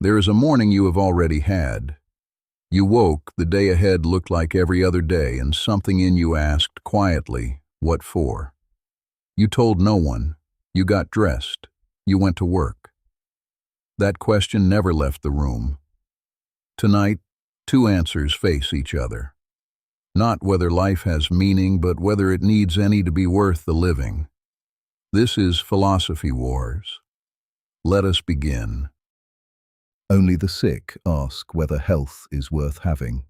There is a morning you have already had. You woke, the day ahead looked like every other day, and something in you asked quietly, what for? You told no one. You got dressed. You went to work. That question never left the room. Tonight, two answers face each other. Not whether life has meaning, but whether it needs any to be worth the living. This is Philosophy Wars. Let us begin. Only the sick ask whether health is worth having.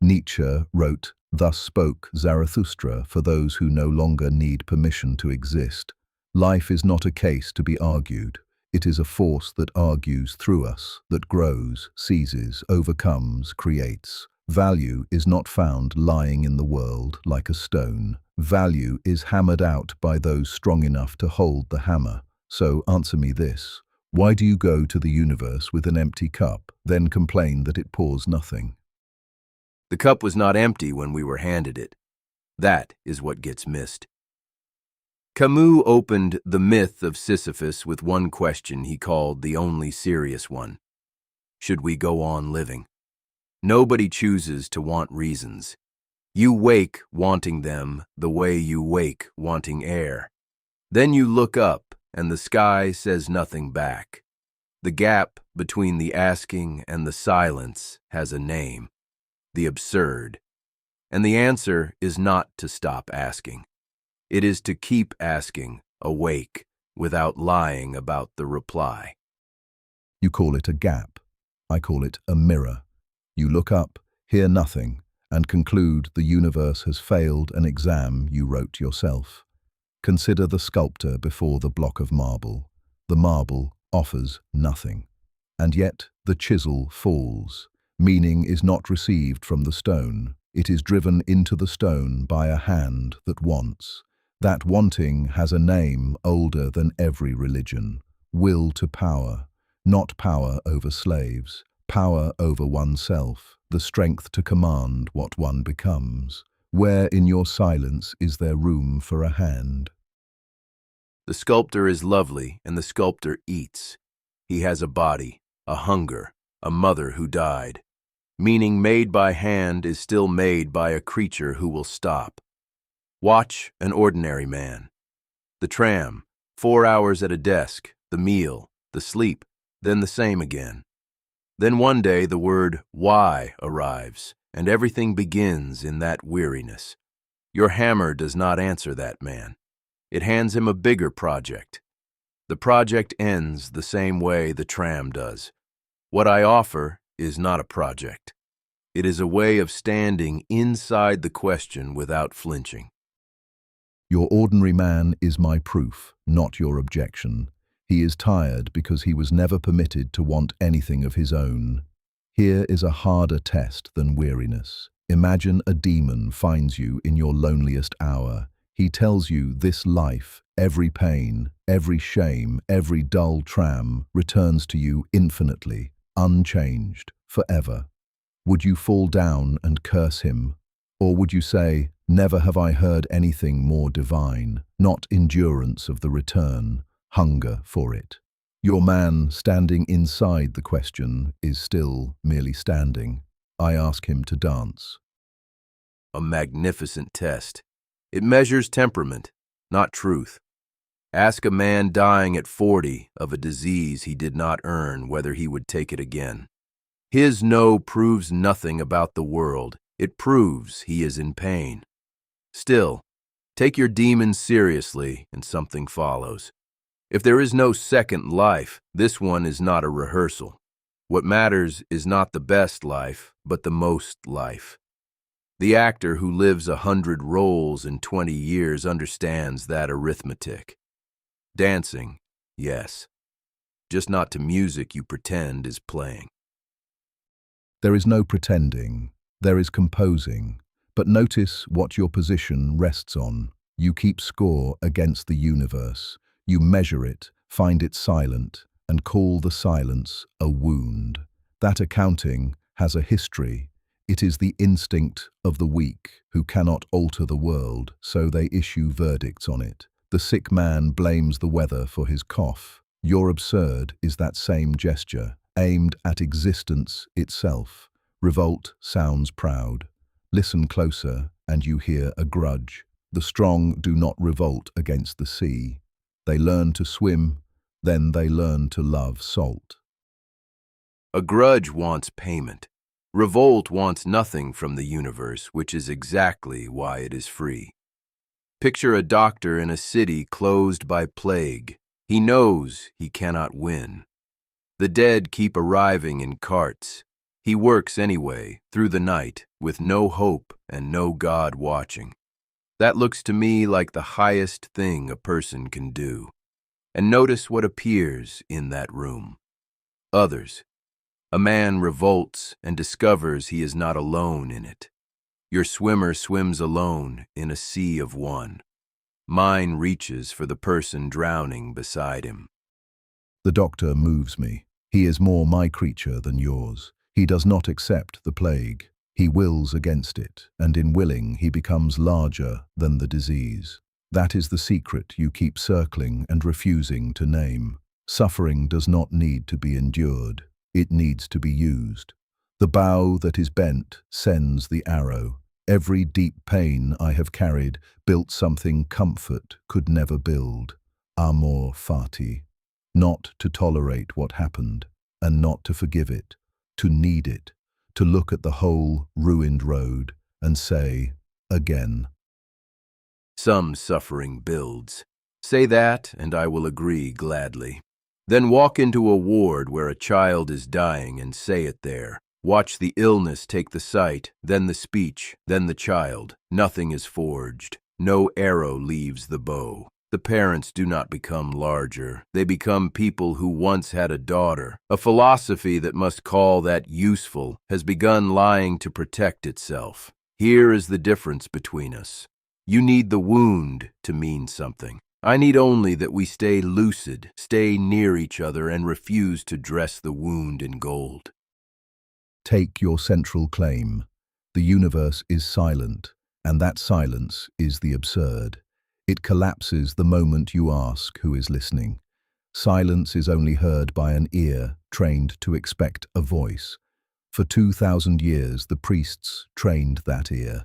Nietzsche wrote, "Thus spoke Zarathustra for those who no longer need permission to exist. Life is not a case to be argued. It is a force that argues through us, that grows, seizes, overcomes, creates. Value is not found lying in the world like a stone. Value is hammered out by those strong enough to hold the hammer. So answer me this. Why do you go to the universe with an empty cup, then complain that it pours nothing?" The cup was not empty when we were handed it. That is what gets missed. Camus opened The Myth of Sisyphus with one question he called the only serious one. Should we go on living? Nobody chooses to want reasons. You wake wanting them the way you wake wanting air. Then you look up and the sky says nothing back. The gap between the asking and the silence has a name, the absurd. And the answer is not to stop asking. It is to keep asking, awake, without lying about the reply. You call it a gap. I call it a mirror. You look up, hear nothing, and conclude the universe has failed an exam you wrote yourself. Consider the sculptor before the block of marble. The marble offers nothing. And yet the chisel falls. Meaning is not received from the stone. It is driven into the stone by a hand that wants. That wanting has a name older than every religion. Will to power. Not power over slaves. Power over oneself. The strength to command what one becomes. Where in your silence is there room for a hand? The sculptor is lovely, and the sculptor eats. He has a body, a hunger, a mother who died. Meaning made by hand is still made by a creature who will stop. Watch an ordinary man. The tram, 4 hours at a desk, the meal, the sleep, then the same again. Then one day the word why arrives, and everything begins in that weariness. Your hammer does not answer that man. It hands him a bigger project. The project ends the same way the tram does. What I offer is not a project. It is a way of standing inside the question without flinching. Your ordinary man is my proof, not your objection. He is tired because he was never permitted to want anything of his own. Here is a harder test than weariness. Imagine a demon finds you in your loneliest hour. He tells you this life, every pain, every shame, every dull tram returns to you infinitely, unchanged, forever. Would you fall down and curse him? Or would you say, never have I heard anything more divine, not endurance of the return, hunger for it? Your man standing inside the question is still merely standing. I ask him to dance. A magnificent test. It measures temperament, not truth. Ask a man dying at 40 of a disease he did not earn whether he would take it again. His no proves nothing about the world. It proves he is in pain. Still, take your demons seriously and something follows. If there is no second life, this one is not a rehearsal. What matters is not the best life, but the most life. The actor who lives 100 roles in 20 years understands that arithmetic. Dancing, yes. Just not to music you pretend is playing. There is no pretending, there is composing. But notice what your position rests on. You keep score against the universe. You measure it, find it silent, and call the silence a wound. That accounting has a history. It is the instinct of the weak who cannot alter the world, so they issue verdicts on it. The sick man blames the weather for his cough. Your absurd is that same gesture, aimed at existence itself. Revolt sounds proud. Listen closer, and you hear a grudge. The strong do not revolt against the sea. They learn to swim, then they learn to love salt. A grudge wants payment. Revolt wants nothing from the universe, which is exactly why it is free. Picture a doctor in a city closed by plague. He knows he cannot win. The dead keep arriving in carts. He works anyway, through the night, with no hope and no God watching. That looks to me like the highest thing a person can do. And notice what appears in that room. Others. A man revolts and discovers he is not alone in it. Your swimmer swims alone in a sea of one. Mine reaches for the person drowning beside him. The doctor moves me. He is more my creature than yours. He does not accept the plague. He wills against it, and in willing he becomes larger than the disease. That is the secret you keep circling and refusing to name. Suffering does not need to be endured. It needs to be used. The bow that is bent sends the arrow. Every deep pain I have carried built something comfort could never build. Amor fati. Not to tolerate what happened, and not to forgive it, to need it, to look at the whole ruined road and say, again. Some suffering builds. Say that, and I will agree gladly. Then walk into a ward where a child is dying and say it there. Watch the illness take the sight, then the speech, then the child. Nothing is forged. No arrow leaves the bow. The parents do not become larger. They become people who once had a daughter. A philosophy that must call that useful has begun lying to protect itself. Here is the difference between us. You need the wound to mean something. I need only that we stay lucid, stay near each other, and refuse to dress the wound in gold. Take your central claim. The universe is silent, and that silence is the absurd. It collapses the moment you ask who is listening. Silence is only heard by an ear trained to expect a voice. For 2,000 years, the priests trained that ear.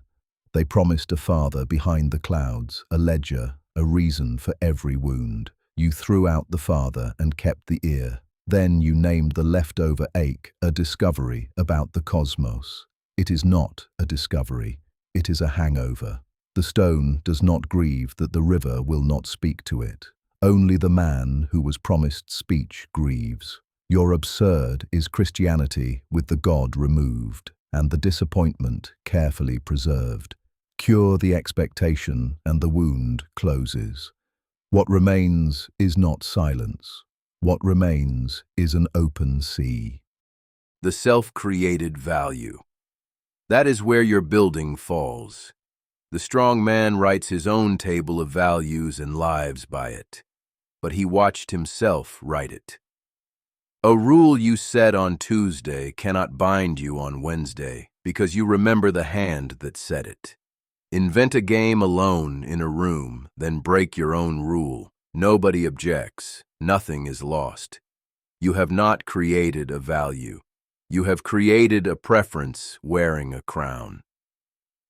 They promised a father behind the clouds, a ledger, a reason for every wound. You threw out the father and kept the ear. Then you named the leftover ache a discovery about the cosmos. It is not a discovery. It is a hangover. The stone does not grieve that the river will not speak to it. Only the man who was promised speech grieves. Your absurd is Christianity with the God removed, and the disappointment carefully preserved. Cure the expectation, and the wound closes. What remains is not silence. What remains is an open sea. The self-created value. That is where your building falls. The strong man writes his own table of values and lives by it, but he watched himself write it. A rule you set on Tuesday cannot bind you on Wednesday because you remember the hand that set it. Invent a game alone in a room, then break your own rule. Nobody objects. Nothing is lost. You have not created a value. You have created a preference wearing a crown.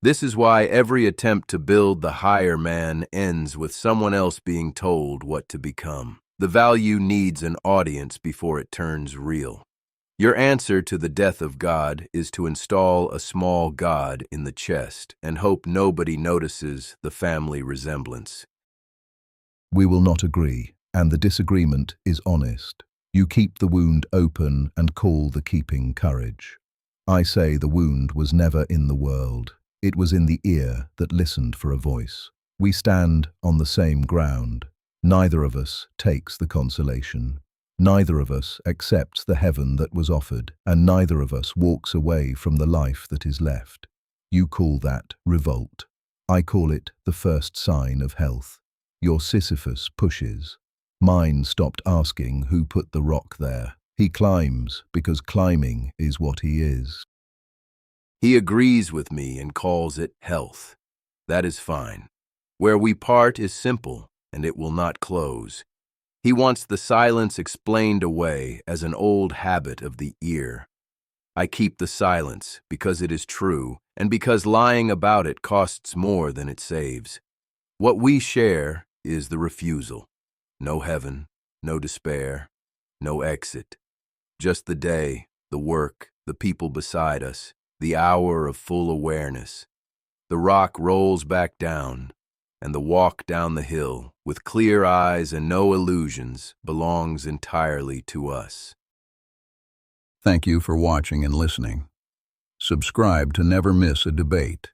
This is why every attempt to build the higher man ends with someone else being told what to become. The value needs an audience before it turns real. Your answer to the death of God is to install a small God in the chest and hope nobody notices the family resemblance. We will not agree, and the disagreement is honest. You keep the wound open and call the keeping courage. I say the wound was never in the world. It was in the ear that listened for a voice. We stand on the same ground. Neither of us takes the consolation. Neither of us accepts the heaven that was offered, and neither of us walks away from the life that is left. You call that revolt. I call it the first sign of health. Your Sisyphus pushes. Mine stopped asking who put the rock there. He climbs because climbing is what he is. He agrees with me and calls it health. That is fine. Where we part is simple, and it will not close. He wants the silence explained away as an old habit of the ear. I keep the silence because it is true, and because lying about it costs more than it saves. What we share is the refusal. No heaven, no despair, no exit. Just the day, the work, the people beside us, the hour of full awareness. The rock rolls back down, and the walk down the hill, with clear eyes and no illusions, belongs entirely to us. Thank you for watching and listening. Subscribe to never miss a debate.